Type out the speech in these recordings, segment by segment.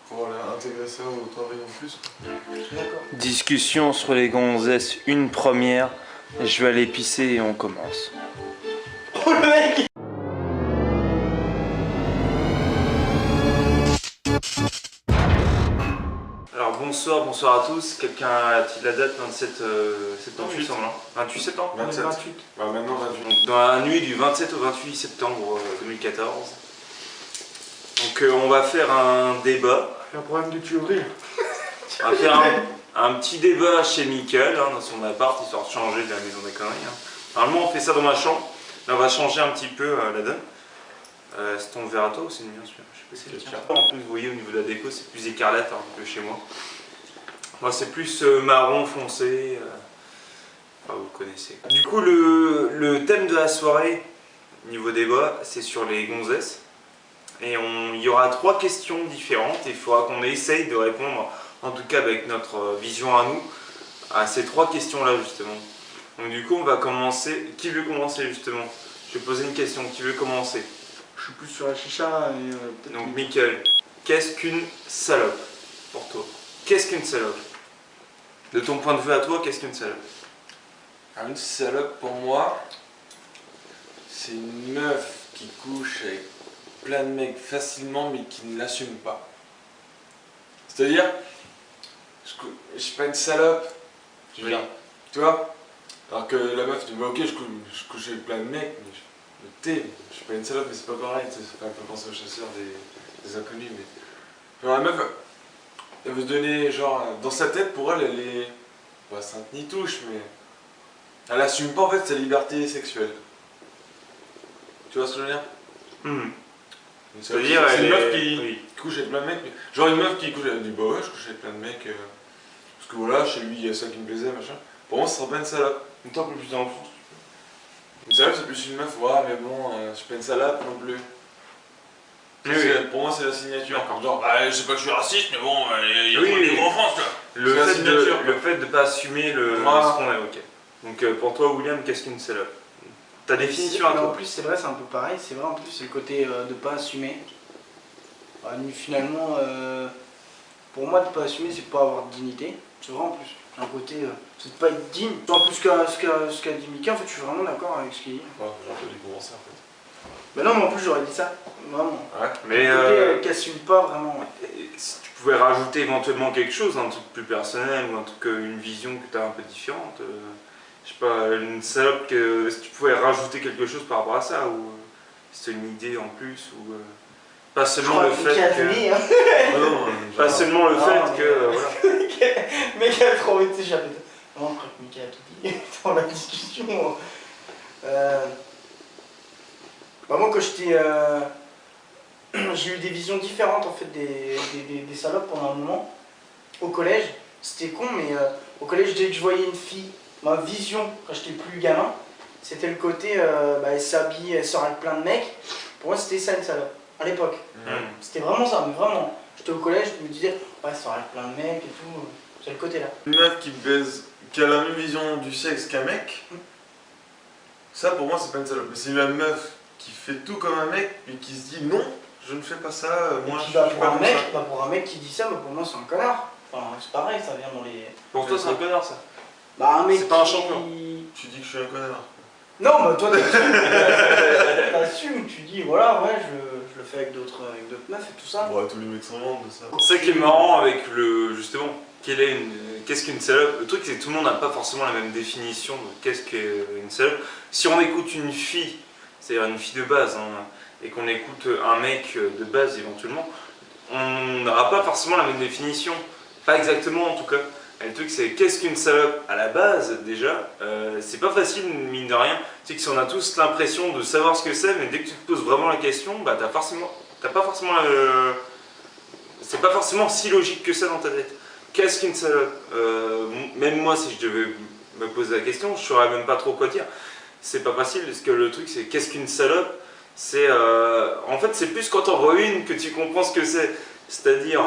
pour intégrer ça au travail en plus. D'accord. Discussion sur les gonzesses, une première. Je vais aller pisser et on commence. Oh le mec! Alors bonsoir à tous. Quelqu'un a-t-il la date 27 septembre, il me semble, hein 28 septembre 27. 28. Bah maintenant 28. Donc dans la nuit du 27 au 28 septembre 2014. Donc on va faire un débat. Il y a un problème de tuyauterie. On va faire un petit débat chez Mickaël, hein, dans son appart, histoire de changer de la maison des conneries. Hein. Normalement on fait ça dans ma chambre. Là on va changer un petit peu la donne. C'est ton verre à toi ou c'est le mien celui-là? Je sais pas si c'est le tien. En plus vous voyez au niveau de la déco c'est plus écarlate hein, que chez moi. Moi c'est plus marron foncé. Enfin, vous connaissez. Du coup le thème de la soirée, niveau débat, c'est sur les gonzesses. Et il y aura 3 questions différentes et il faudra qu'on essaye de répondre, en tout cas avec notre vision à nous, à ces 3 questions-là justement. Donc du coup on va commencer. Qui veut commencer justement? Je vais poser une question. Qui veut commencer? Je suis plus sur la chicha et peut-être. Donc Mickaël, qu'est-ce qu'une salope pour toi? Qu'est-ce qu'une salope? De ton point de vue à toi, qu'est-ce qu'une salope? Alors, une salope pour moi, c'est une meuf qui couche avec plein de mecs facilement mais qui ne l'assume pas. C'est-à-dire, je suis pas une salope, je veux Oui. dire, tu vois? Alors que la meuf dit bah ok je couche avec plein de mecs, mais je suis pas une salope mais c'est pas pareil, ça fait un peu penser aux chasseurs des inconnus mais. Genre la meuf, elle veut se donner, genre, dans sa tête pour elle, elle est pas sainte ni touche mais elle assume pas en fait sa liberté sexuelle. Tu vois ce que je veux dire? C'est-à-dire, c'est elle une meuf est- qui oui. couche avec plein de mecs. Genre une meuf qui couche, elle dit bah ouais, je couche avec plein de mecs. Parce que voilà, chez lui, il y a ça qui me plaisait, machin. Pour moi, ce sera pas une salope. Une temps plus dans le fond. Une salope, c'est plus une meuf, ouais, mais bon, je suis pas une salope non plus. Oui, oui. Pour moi, c'est la signature. D'accord. Genre, bah, je sais pas que je suis raciste, mais bon, il y a Oui, trop de oui. négros en France, là. Le C'est la fait, signature, le fait de pas assumer Voilà. ce qu'on a évoqué. Donc pour toi, William, qu'est-ce qu'une salope? Ta définition à Mais en toi? plus, c'est vrai, c'est un peu pareil. C'est vrai, en plus, c'est le côté de pas assumer. Finalement, pour moi, de pas assumer, c'est pas avoir de dignité. C'est vrai en plus. Un côté, c'est de pas être digne. En plus, ce qu'a dit Mika, en fait, je suis vraiment d'accord avec ce qu'il dit. Ouais, j'ai entendu commencer en fait. Bah non, mais en plus, j'aurais dit ça. Vraiment. Ouais. Mais Le côté qu'assume pas vraiment. Ouais. si tu pouvais rajouter éventuellement quelque chose, un truc plus personnel ou un truc, une vision que tu as un peu différente, je sais pas, une salope, si tu pouvais rajouter quelque chose par rapport à ça, ou si c'est une idée en plus, ou pas seulement le fait que. Hein. Non, Pas seulement le Non, fait mais- que. Voilà. Mec a trop envie de s'échapper. Non, je crois que Mika a tout dit dans la discussion. Bah moi quand j'étais... j'ai eu des visions différentes en fait des salopes pendant un moment. Au collège, c'était con mais au collège dès que je voyais une fille, ma vision quand j'étais plus gamin, c'était le côté bah, elle s'habille, elle sort avec plein de mecs. Pour moi c'était ça une salope, à l'époque. C'était vraiment ça, mais vraiment. J'étais au collège, je me disais, ouais, elle sort avec plein de mecs et tout. C'est le côté là. Une meuf qui baise, qui a la même vision du sexe qu'un mec, ça pour moi c'est pas une salope. Mais c'est la meuf qui fait tout comme un mec et qui se dit non, je ne fais pas ça, moi Et je puis suis bah, pas pour un comme mec, ça. bah, pour un mec qui dit ça, bah, pour moi c'est un connard. Enfin, c'est pareil, ça vient dans les... Pour toi, c'est un connard ça. Bah un mec C'est pas un qui- champion. Tu dis que je suis un connard. Non, bah toi t'assumes, tu dis voilà, ouais, je le fais avec d'autres meufs et tout ça. Ouais, tous les mecs s'en vendent de ça. C'est ça qui est marrant avec le. Justement, qu'est-ce qu'une salope? Le truc, c'est que tout le monde n'a pas forcément la même définition de qu'est-ce qu'une salope. Si on écoute une fille, c'est-à-dire une fille de base, hein, et qu'on écoute un mec de base éventuellement, on n'aura pas forcément la même définition. Pas exactement en tout cas. Et le truc, c'est qu'est-ce qu'une salope à la base déjà? C'est pas facile, mine de rien. Tu sais que si on a tous l'impression de savoir ce que c'est, mais dès que tu te poses vraiment la question, bah t'as pas forcément c'est pas forcément si logique que ça dans ta tête. Qu'est-ce qu'une salope? Même moi, si je devais me poser la question, je saurais même pas trop quoi dire. C'est pas facile parce que le truc, c'est qu'est-ce qu'une salope? C'est en fait, c'est plus quand on voit une que tu comprends ce que c'est. C'est-à-dire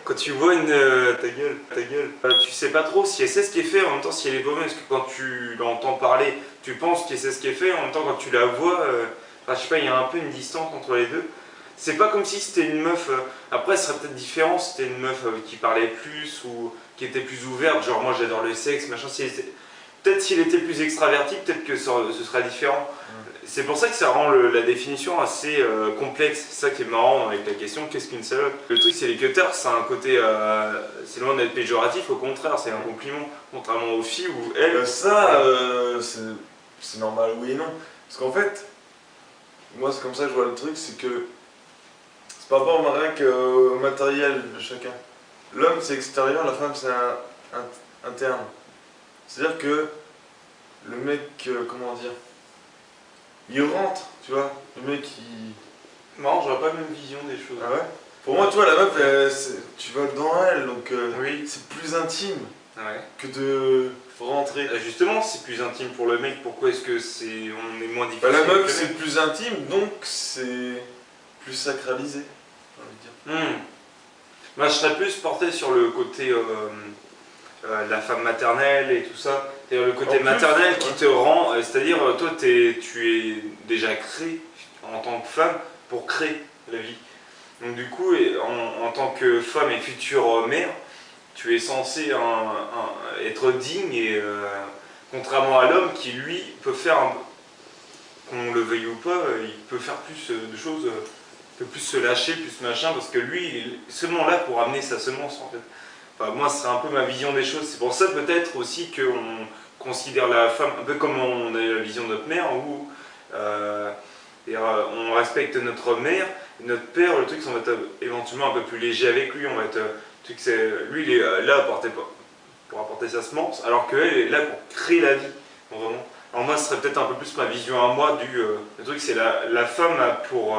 quand tu vois une ta gueule, tu sais pas trop si elle sait ce qui est fait, en même temps si elle est bonne, parce que quand tu l'entends parler, tu penses qu'elle sait ce qui est fait, en même temps quand tu la vois, enfin, je sais pas, il y a un peu une distance entre les deux. C'est pas comme si c'était une meuf. Après, ce serait peut-être différent si c'était une meuf qui parlait plus ou qui était plus ouverte. Genre, moi j'adore le sexe, machin. Peut-être s'il était plus extraverti, peut-être que ce serait différent. C'est pour ça que ça rend la définition assez complexe. C'est ça qui est marrant avec la question qu'est-ce qu'une salope? Le truc, c'est les cutters, c'est un côté. C'est loin d'être péjoratif, au contraire, c'est un compliment. Contrairement aux filles où elles. C'est normal, oui et non. Parce qu'en fait, moi c'est comme ça que je vois le truc, c'est que c'est par rapport rien qu'au matériel de chacun. L'homme c'est extérieur, la femme c'est interne. C'est-à-dire que le mec, comment dire, il rentre, tu vois, le mec il... Marrant, j'aurais pas la même vision des choses. Ah ouais? Pour moi, tu vois, la meuf, tu vas dans elle, donc Oui. c'est plus intime Ouais. que de rentrer. Justement, c'est plus intime pour le mec, pourquoi est-ce que on est moins difficile Bah, la que le meuf mec c'est plus intime, donc c'est plus sacralisé, j'ai envie de dire. Moi, je serais plus porté sur le côté la femme maternelle et tout ça. C'est-à-dire le côté En plus, maternel qui ouais. te rend. C'est-à-dire, toi, tu es déjà créé en tant que femme pour créer la vie. Donc, du coup, en tant que femme et future mère, tu es censé être digne et contrairement à l'homme qui, lui, peut faire, qu'on le veuille ou pas, il peut faire plus de choses. Peut plus se lâcher, plus machin, parce que lui, il est seulement là pour amener sa semence en fait. Enfin, moi, c'est un peu ma vision des choses. C'est pour ça peut-être aussi qu'on considère la femme un peu comme on a la vision de notre mère, où on respecte notre mère, notre père. Le truc, c'est qu'on va être éventuellement un peu plus léger avec lui. On va être, lui, il est là pour apporter sa semence, alors qu'elle est là pour créer la vie. Donc, vraiment. Alors moi, ce serait peut-être un peu plus ma vision à moi du. Le truc, c'est la femme a pour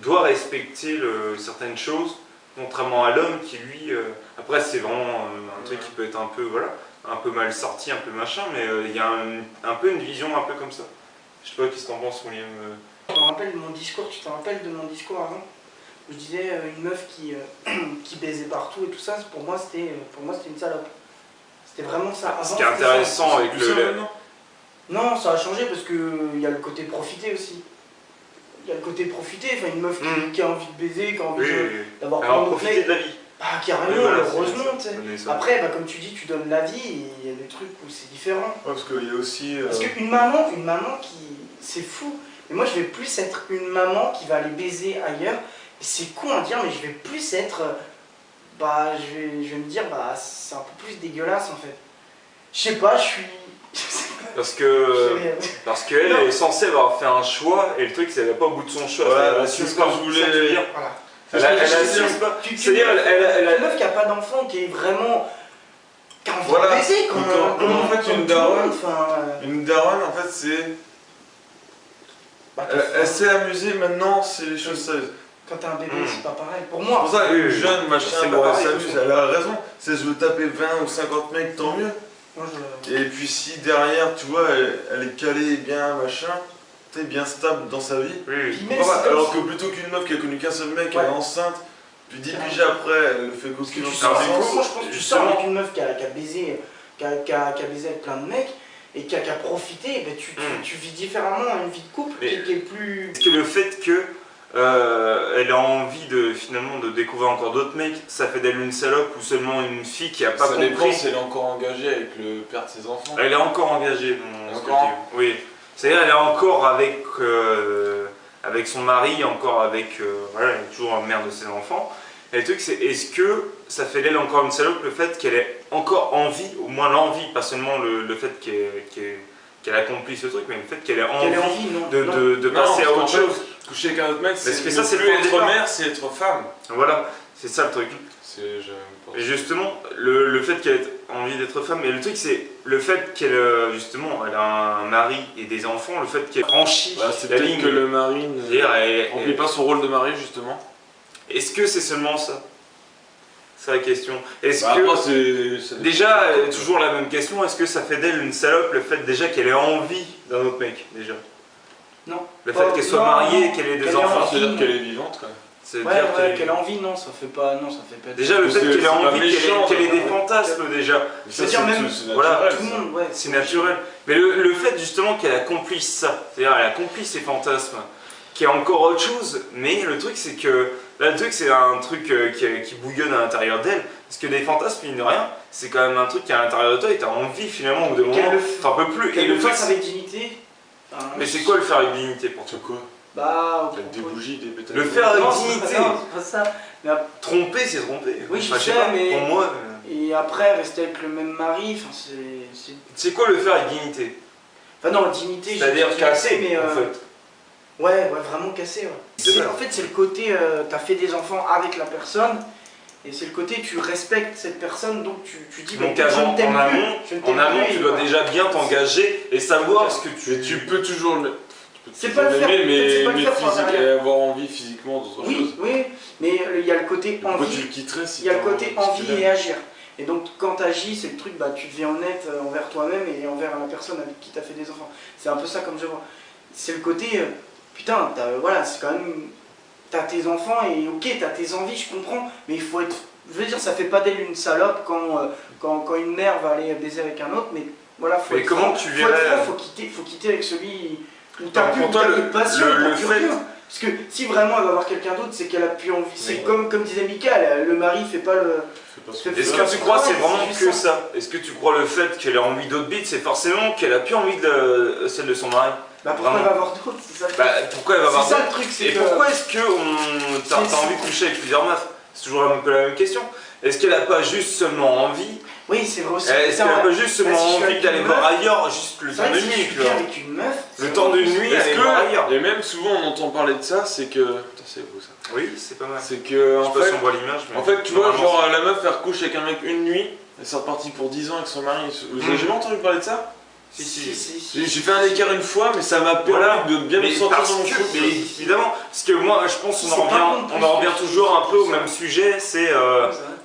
doit respecter certaines choses, contrairement à l'homme qui lui, après c'est vraiment un truc qui peut être un peu, voilà, un peu mal sorti, un peu machin, mais il y a un peu une vision un peu comme ça. Je sais pas qu'est-ce que t'en penses, William. Je me rappelle de mon discours, tu te rappelles de mon discours avant? Je disais une meuf qui baisait partout et tout ça, pour moi c'était une salope. C'était vraiment ça. Avant, Ce qui est intéressant avec le. Non, ça a changé parce qu'il y a le côté profiter aussi. Il y a le côté profiter, enfin une meuf qui a envie de baiser, qui a envie d'avoir plein d'autres profiter mecs. de la vie. Ah carrément, Oui, voilà, heureusement, tu sais. Après, Après, comme tu dis, tu donnes la vie et il y a des trucs où c'est différent. Ouais, parce qu'il y a aussi... Parce qu'une maman qui... C'est fou. Et moi, je vais plus être une maman qui va aller baiser ailleurs. Et c'est con à dire, mais je vais plus être... je vais me dire, c'est un peu plus dégueulasse en fait. Je sais pas, je suis... parce qu'elle est censée avoir fait un choix et le truc c'est qu'elle n'est pas au bout de son choix. Ouais, c'est ce que je voulais dire. Voilà. Elle assume pas. C'est-à-dire, Une meuf qui a pas d'enfant, qui est vraiment... qui a envie Voilà. de baiser Donc, en fait, une daronne, une daronne, en fait, c'est... Elle s'est amusée, maintenant, c'est les choses sérieuses. Quand t'as un bébé, c'est pas pareil. Pour C'est moi, pour ça que Oui, jeune, machin, c'est bon, pas elle pareil, s'amuse, de toute elle a raison. C'est je veux taper 20 ou 50 mecs, tant mieux. moi Et puis si derrière, tu vois, elle est calée, bien, machin, tu sais, bien stable dans sa vie. Oui. Puis même Pourquoi si pas, alors que plutôt qu'une meuf qui a connu qu'un seul mec, elle est enceinte, puis 10 piges après, elle le fait coquille tu dans sors, sa du coup, moi je pense que tu justement- sors avec une meuf qui a baisé, qui a baisé avec plein de mecs et qui a profité, ben tu vis différemment une vie de couple Mais- qui est plus. Est-ce que le fait que elle a envie finalement de découvrir encore d'autres mecs, ça fait d'elle une salope ou seulement une fille qui a pas Ça dépend compris? si elle est encore engagée avec le père de ses enfants. Elle est encore engagée, dans ce que Encore je dis. Oui. C'est-à-dire elle est encore avec son mari, encore avec... voilà, elle est toujours la mère de ses enfants. Et le truc c'est, est-ce que ça fait d'elle encore une salope le fait qu'elle ait encore envie, au moins l'envie, pas seulement le fait qu'elle accomplisse ce truc, mais le fait qu'elle ait Qu'elle ait envie envie, non. de passer à parce qu'en autre fait, chose. Coucher avec un autre mec, Parce que c'est ça, c'est plus le être départ. mère, c'est être femme. Voilà, c'est ça le truc. Et justement, le fait qu'elle ait envie d'être femme, mais le truc c'est le fait qu'elle justement elle a un mari et des enfants, le fait qu'elle franchit C'est la peut-être ligne. que le mari ne C'est-à-dire, remplit pas son rôle de mari, justement. Est-ce que c'est seulement ça? C'est la question. Est-ce Bah, que après, c'est déjà toujours la même question, est-ce que ça fait d'elle une salope le fait déjà qu'elle ait envie d'un autre mec déjà? Non. Le fait qu'elle soit Non, mariée, non, qu'elle ait des qu'elle ait enfants, envie. c'est-à-dire qu'elle est vivante, quoi. c'est Ouais, dire ouais, qu'elle a envie, non, ça fait pas. Non, ça fait pas. déjà le Parce fait que qu'elle ait c'est pas envie, méchant, qu'elle ait des ouais. fantasmes déjà. C'est-à-dire même- voilà, Tout le monde, ouais. c'est naturel. Mais le fait justement qu'elle accomplisse ça, c'est-à-dire elle accomplit ses fantasmes, qui est encore autre chose, mais le truc c'est que là le truc c'est un truc qui bouillonne à l'intérieur d'elle, parce que les fantasmes mine de rien, c'est quand même un truc qui est à l'intérieur de toi et t'as envie finalement au bout d'un moment, t'en peux plus. Et Et le le truc, fasse avec dignité. Enfin, mais c'est quoi le faire avec dignité pour toi? C'est quoi? Bah, Peut-être des bougies, des pétales. Le faire avec non, dignité. non, c'est pas ça. Mais Tromper c'est tromper. Oui, je Enfin, sais, pas, mais- pour moi. et après, rester avec le même mari, enfin, c'est. C'est quoi le faire avec dignité? Enfin, non, dignité, C'est-à-dire j'ai casser mais, en fait. Ouais, vraiment cassé, ouais. En fait, c'est le côté, t'as fait des enfants avec la personne, et c'est le côté, tu respectes cette personne, donc tu dis, Donc bah, je avant, ne t'aime en plus, amont, je ne t'aime en amont plus, tu et dois voilà. déjà bien t'engager et savoir ce que tu... Mais tu peux toujours le. C'est pas le faire, peut-être c'est pas le mais faire pour physique, derrière. et avoir envie physiquement d'autre Oui, chose. oui, mais il y a le côté Pourquoi tu envie, le quitterais si il y a le t'as côté si envie tu et l'aimes? agir. Et donc, quand tu agis, c'est le truc, bah, tu deviens honnête envers toi-même et envers la personne avec qui tu as fait des enfants. C'est un peu ça comme je vois. C'est le côté, putain, voilà, c'est quand même. T'as tes enfants et ok, t'as tes envies, je comprends, mais il faut être. Je veux dire, ça fait pas d'elle une salope quand une mère va aller baiser avec un autre, mais voilà, faut Mais être comment franc, tu faut être verrais- franc, faut quitter avec celui où t'as Donc, plus, pour où toi, t'as le- plus de passion, le t'as plus fait- rien. Parce que si vraiment elle va voir quelqu'un d'autre, c'est qu'elle a plus envie. C'est Oui. comme disait Mika, le mari fait pas le. C'est pas ce Est-ce que Est-ce tu que veux. tu crois que c'est Ouais, vraiment c'est que juste ça? Est-ce que tu crois le fait qu'elle a envie d'autres bites, c'est forcément qu'elle a plus envie de celle de son mari? Bah pourquoi Vraiment. elle va avoir d'autres, c'est ça le Bah truc. pourquoi elle va avoir C'est ça d'autres? le truc, c'est Et que. pourquoi est-ce que t'as C'est- envie de coucher avec plusieurs meufs? C'est toujours un peu la même question. Est-ce qu'elle a pas juste seulement envie? Oui, c'est vrai aussi. Est-ce C'est qu'elle a vrai. pas juste seulement Bah, si je suis envie avec d'aller une voir meuf, ailleurs juste le C'est temps vrai de que si je nuit, suis tu bien vois? avec une meuf. Le c'est temps de vrai. nuit, Est-ce aller voir ailleurs. que. Et même souvent on entend parler de ça, c'est que. Putain, c'est beau ça. Oui, c'est pas mal. C'est que. Je En sais pas si fait, on voit l'image, mais. en fait, tu vois, normalement, genre la meuf elle recouche avec un mec une nuit, elle sort partie pour 10 ans avec son mari. Vous avez jamais entendu parler de ça? Si. J'ai fait un écart une fois, mais ça m'a permis Voilà. de bien me Mais sentir parce dans mon que, couple. mais évidemment, parce que moi je pense Ils qu'on sont en pas revient, contre on en plus, revient je toujours un pense, peu au ça. même sujet, c'est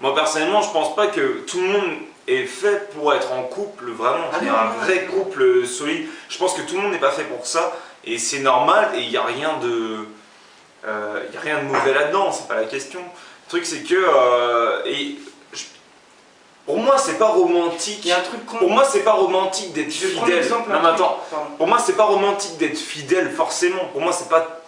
moi personnellement je pense pas que tout le monde est fait pour être en couple vraiment, Ah c'est non, un non, vrai non. couple solide. Je pense que tout le monde n'est pas fait pour ça et c'est normal et il n'y a rien de mauvais là-dedans, c'est pas la question. Le truc c'est que pour moi c'est pas romantique. Il y a un truc con. Pour moi c'est pas romantique d'être Je vais prendre fidèle. l'exemple. Non mais attends. Pardon. Pour moi, c'est pas romantique d'être fidèle, forcément. Pour moi, c'est pas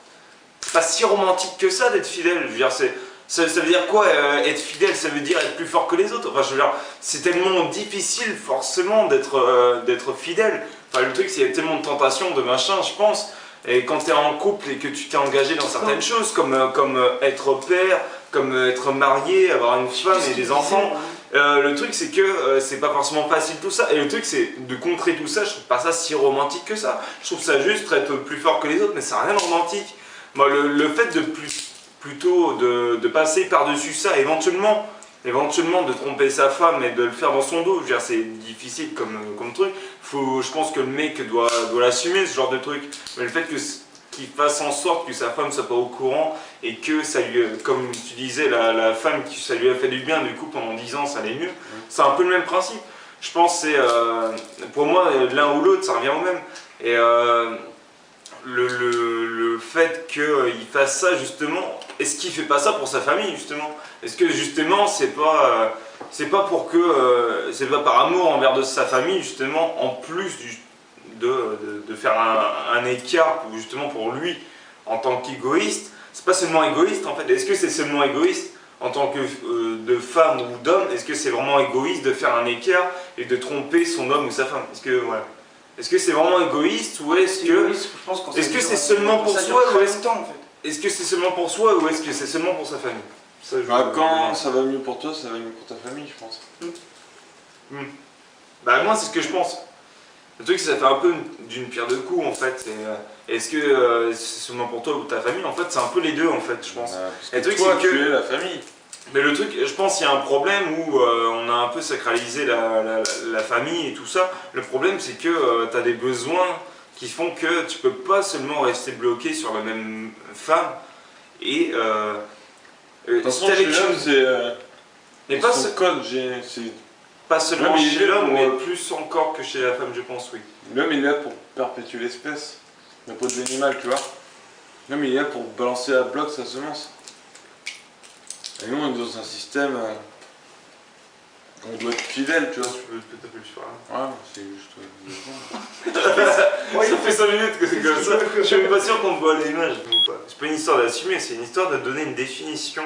si romantique que ça d'être fidèle. Je veux dire, ça veut dire quoi être fidèle? Ça veut dire être plus fort que les autres. Enfin, je veux dire, c'est tellement difficile, forcément, d'être fidèle. Enfin, le truc, c'est qu'il y a tellement de tentations, de machin, je pense. Et quand tu es en couple et que tu t'es engagé dans certaines choses, comme être père, comme être marié, avoir une femme et des enfants. Le truc c'est que c'est pas forcément facile tout ça, et le truc c'est de contrer tout ça, je trouve pas ça si romantique que ça. Je trouve ça juste être plus fort que les autres, mais ça n'a rien de romantique. Moi le fait de plutôt de passer par-dessus ça, éventuellement de tromper sa femme et de le faire dans son dos, je veux dire c'est difficile comme truc. Je pense que le mec doit l'assumer ce genre de truc, mais le fait qu'il fasse en sorte que sa femme soit pas au courant et que ça lui, comme tu disais, la femme, ça lui a fait du bien, du coup pendant 10 ans ça allait mieux, c'est un peu le même principe. Je pense que c'est, pour moi, l'un ou l'autre ça revient au même. Et le fait qu'il fasse ça justement, est-ce qu'il fait pas ça pour sa famille justement? Est-ce que justement c'est pas pour que, c'est pas par amour envers de sa famille justement, en plus de faire un écart justement pour lui en tant qu'égoïste? C'est pas seulement égoïste en fait. Est-ce que c'est seulement égoïste en tant que de femme ou d'homme? Est-ce que c'est vraiment égoïste de faire un écart et de tromper son homme ou sa femme? Est-ce que c'est vraiment égoïste ou est-ce que c'est seulement pour soi ou est-ce que c'est seulement pour soi ou est-ce que c'est seulement pour sa famille? Ça, Quand ça va mieux pour toi, ça va mieux pour ta famille, je pense. Bah moi c'est ce que je pense. Le truc c'est que ça fait un peu d'une pierre deux coups en fait. Est-ce que c'est seulement pour toi ou ta famille? En fait c'est un peu les deux en fait je pense. Parce Et le que truc, toi, c'est que- tu es la famille. Mais le truc, je pense qu'il y a un problème où on a un peu sacralisé la famille et tout ça. Le problème c'est que tu as des besoins qui font que tu peux pas seulement rester bloqué sur la même femme et De toute façon, si t'as chez des l'homme, choses- c'est. et pas, Son code, c'est. pas seulement L'homme, il chez est l'homme, pour, mais plus encore que chez la femme, je pense, oui. L'homme, il est là pour perpétuer l'espèce, le pot de l'animal, tu vois. L'homme, il est là pour balancer à bloc sa semence. Et nous, on est dans un système On doit être fidèle, tu vois. Tu peux taper sur là. Ouais, c'est juste. Ça fait 5 minutes que c'est comme ça. Je suis même pas sûr qu'on voit l'image. C'est pas une histoire d'assumer, c'est une histoire de donner une définition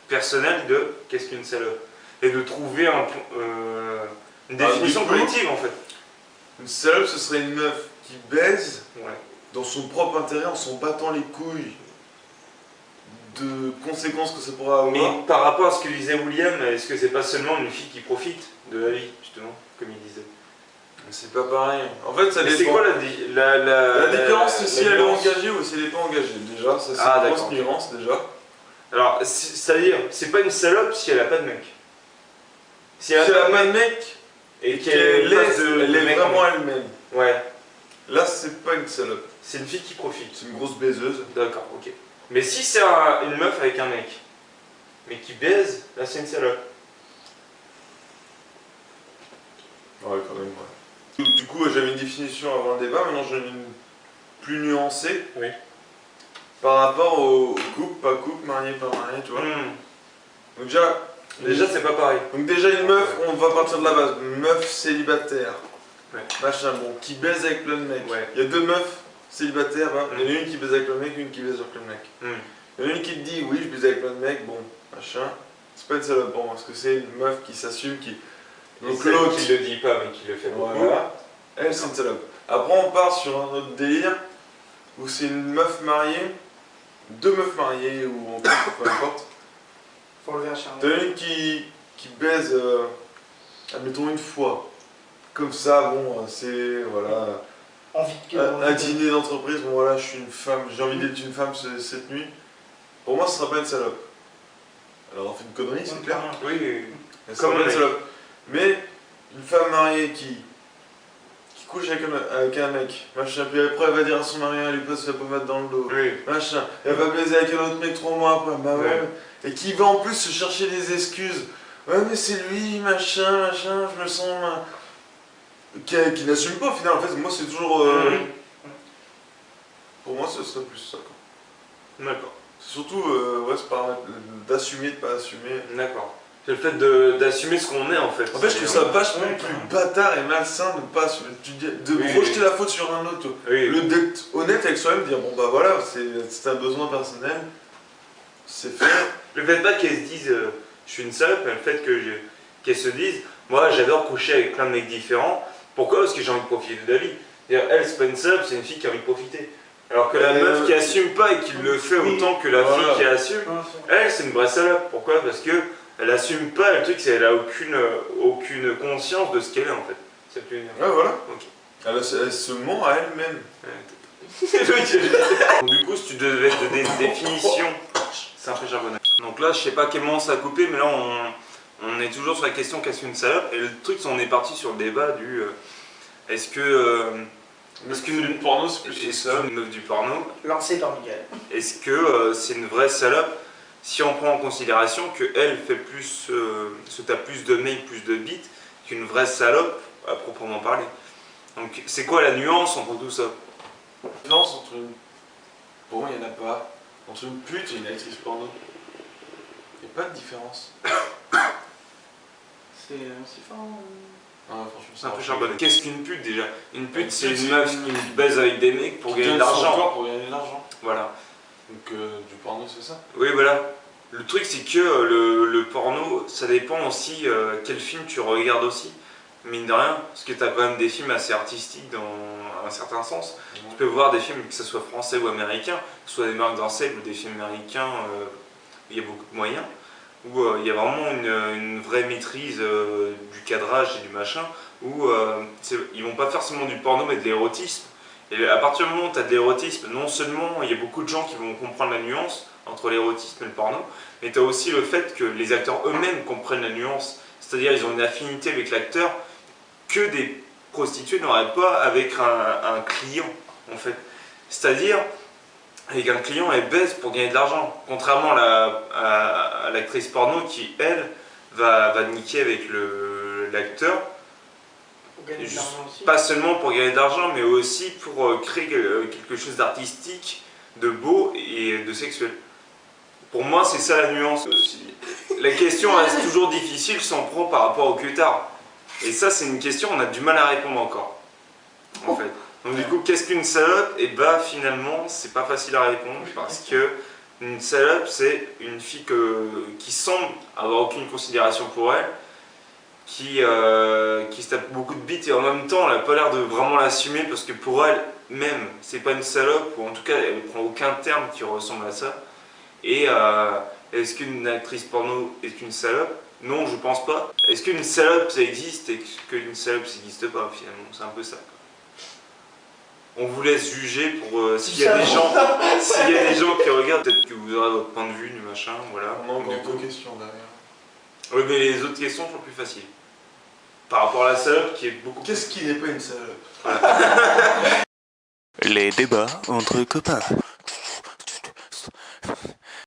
personnelle de qu'est-ce qu'une salope. Et de trouver une définition du coup, collective en fait. Une salope, ce serait une meuf qui baise Ouais. dans son propre intérêt en s'en battant les couilles de conséquences que ça pourra avoir. Mais par rapport à ce que disait William, est-ce que c'est pas seulement une fille qui profite de la vie, justement, comme il disait? C'est pas pareil. En fait, ça Mais c'est dépend. quoi La différence, c'est si elle est nuance engagée ou si elle n'est pas engagée. Déjà, ça c'est Ah, une grosse d'accord. nuance déjà. Alors, c'est-à-dire, c'est pas une salope si elle a pas de mec. Si Si elle a pas de mec et et qu'elle qu'elle passe est, de elle est mec en vraiment mec. elle-même. Ouais, Là, c'est pas une salope. c'est une fille qui profite. C'est une grosse baiseuse. D'accord, ok. Mais si c'est une meuf avec un mec, mais qui baise, là c'est une salope. Ouais, quand même, ouais. Du coup, j'avais une définition avant le débat, maintenant j'en ai une plus nuancée. Oui. Par rapport au couple, pas couple, marié, pas marié, tu vois. Donc Déjà, c'est pas pareil. déjà une meuf, on va partir de la base. Une meuf célibataire. Ouais. Machin, bon, qui baise avec plein de mecs. Ouais. Il y a deux meufs célibataires, hein. Mm. Il y en a une qui baise avec plein de mecs, une qui baise avec plein de mecs. Il y en a une qui te dit, oui, je baise avec plein de mecs, bon, machin. C'est pas une salope, bon, parce que c'est une meuf qui s'assume, qui. Donc Donc l'autre l'autre, qui le dit pas, mais qui le fait beaucoup. voilà. Elle, c'est une salope. Après, on part sur un autre délire où c'est une meuf mariée, deux meufs mariées ou en couple, peu importe. Faut lever un charme. T'as une qui baise, admettons, une fois. Comme ça, bon, c'est, voilà, Envie de un dîner d'entreprise, bon voilà, je suis une femme, j'ai envie d'être une femme cette nuit. Pour moi, ce sera pas une salope. Alors, on fait une connerie, c'est clair. Oui, Elle sera Comme pas un une mec. salope. Mais, une femme mariée qui couche avec un mec, machin, puis après elle va dire à son mari, elle lui passe la pommade dans le dos. oui. Machin, elle va baiser avec un autre mec 3 mois après, bah ouais. Ouais. Et qui va en plus se chercher des excuses. Ouais, mais c'est lui, machin, je me sens. Qui n'assume pas au final. En fait, moi, c'est toujours. Pour moi, ce serait plus ça. Quoi. D'accord. C'est surtout, ouais, c'est pas d'assumer, de pas assumer. D'accord. C'est le fait d'assumer ce qu'on est en fait. En fait, je trouve ça vachement Ouais, plus bâtard et malsain de pas assumer. De Oui, projeter oui. la faute sur un autre. Oui. Le d'être honnête avec soi-même, dire bon, bah voilà, c'est un besoin personnel. C'est fait. Le fait pas qu'elle se dise je suis une salope, mais le fait qu'elle se dise moi j'adore coucher avec plein de mecs différents. Pourquoi? Parce que j'ai envie de profiter de la vie. C'est-à-dire, elle, c'est pas une salope, c'est une fille qui a envie de profiter. Alors que la meuf qui assume pas et qui le fait autant que la Voilà. fille qui assume, elle, c'est une vraie salope. Pourquoi? Parce que elle assume pas, le truc, c'est qu'elle a aucune conscience de ce qu'elle est en fait. C'est plus dire. Ouais, voilà. Ok. Elle se ment à elle-même. Donc, du coup, si tu devais te donner une définition, c'est un peu charbonné. Donc là, je sais pas quel moment ça a coupé, mais là, on est toujours sur la question qu'est-ce qu'une salope. Et le truc, c'est on est parti sur le débat du est-ce qu'une porno, c'est plus ça. meuf du porno, Lancé par Miguel. est-ce que c'est une vraie salope si on prend en considération qu'elle fait plus, se tape plus de mecs, plus de bites qu'une vraie salope à proprement parler. Donc c'est quoi la nuance entre tout ça? La différence entre une. Pour moi, il n'y en a pas. Entre une pute et une actrice porno. Il n'y a pas de différence. C'est fort. Ah, franchement, C'est un peu charbonné. Qu'est-ce qu'une pute déjà? Une pute, Une c'est pute, une c'est meuf une- qui baise avec des mecs pour Qui gagner de donne son l'argent. corps pour gagner de l'argent. Voilà. Donc, du porno, c'est ça. Oui, voilà. Le truc, c'est que le porno, ça dépend aussi quel film tu regardes aussi. Mine de rien, parce que tu as quand même des films assez artistiques dans un certain sens. Tu peux voir des films, que ce soit français ou américain, que ce soit des marques d'enseigne ou des films américains, où il y a beaucoup de moyens, où il y a vraiment une vraie maîtrise du cadrage et du machin, où ils vont pas faire seulement du porno mais de l'érotisme. Et à partir du moment où tu as de l'érotisme, non seulement il y a beaucoup de gens qui vont comprendre la nuance entre l'érotisme et le porno, mais tu as aussi le fait que les acteurs eux-mêmes comprennent la nuance, c'est-à-dire ils ont une affinité avec l'acteur que des prostituées n'auraient pas avec un client en fait. C'est-à-dire, avec un client, elle baise pour gagner de l'argent, contrairement à l'actrice porno qui, elle, va niquer avec l'acteur. Pour gagner de l'argent aussi. Pas seulement pour gagner de l'argent, mais aussi pour créer quelque chose d'artistique, de beau et de sexuel. Pour moi, c'est ça la nuance aussi. la question reste toujours difficile si on prend par rapport au cutard. Et ça, c'est une question, on a du mal à répondre encore. En fait. Donc du coup, qu'est-ce qu'une salope? Et bah finalement, c'est pas facile à répondre parce que une salope, c'est une fille qui semble avoir aucune considération pour elle, qui se tape beaucoup de bites et en même temps, elle n'a pas l'air de vraiment l'assumer parce que pour elle même, c'est pas une salope, ou en tout cas, elle ne prend aucun terme qui ressemble à ça. Et est-ce qu'une actrice porno est une salope? Non, je pense pas. Est-ce qu'une salope ça existe et qu'une salope ça n'existe pas finalement? C'est un peu ça. On vous laisse juger pour s'il y a des gens, qui regardent, peut-être que vous aurez votre point de vue du machin, voilà. On a encore Du coup, deux questions derrière. oui, mais les autres questions sont plus faciles. Par rapport à la salope qui est beaucoup. Qu'est-ce qui n'est pas une salope? Voilà. Les débats entre copains.